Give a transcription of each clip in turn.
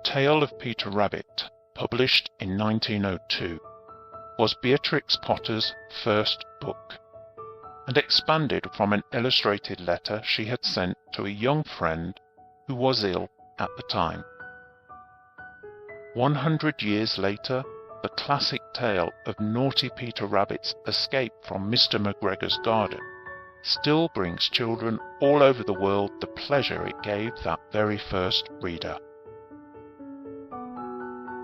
Tale of Peter Rabbit, published in 1902, was Beatrix Potter's first book, and expanded from an illustrated letter she had sent to a young friend who was ill at the time. 100 years later, the classic tale of naughty Peter Rabbit's escape from Mr. McGregor's garden still brings children all over the world the pleasure it gave that very first reader.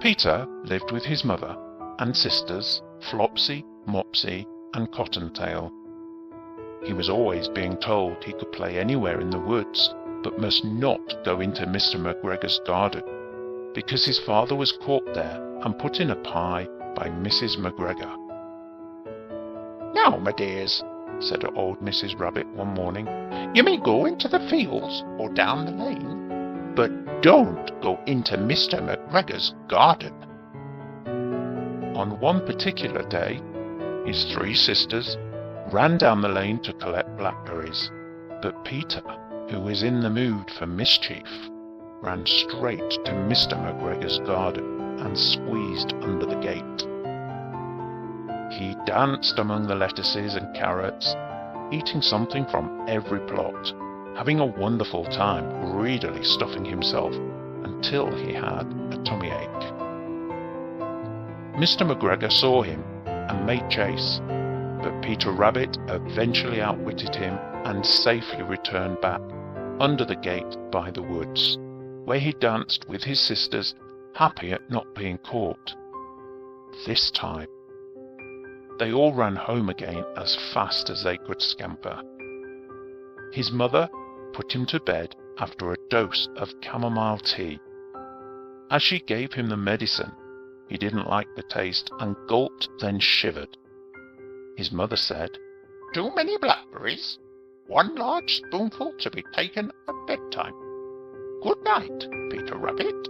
Peter lived with his mother and sisters, Flopsy, Mopsy, and Cottontail. He was always being told he could play anywhere in the woods, but must not go into Mr. McGregor's garden, because his father was caught there and put in a pie by Mrs. McGregor. "Now, my dears," said old Mrs. Rabbit one morning, "you may go into the fields or down the lane, but don't go into Mr. McGregor's garden." On one particular day, his 3 sisters ran down the lane to collect blackberries, but Peter, who was in the mood for mischief, ran straight to Mr. McGregor's garden and squeezed under the gate. He danced among the lettuces and carrots, eating something from every plot, having a wonderful time greedily stuffing himself until he had a tummy ache. Mr. McGregor saw him and made chase, but Peter Rabbit eventually outwitted him and safely returned back under the gate by the woods, where he danced with his sisters, happy at not being caught. This time, they all ran home again as fast as they could scamper. His mother put him to bed after a dose of chamomile tea. As she gave him the medicine, he didn't like the taste and gulped, then shivered. His mother said, "Too many blackberries? 1 large spoonful to be taken at bedtime. Good night, Peter Rabbit."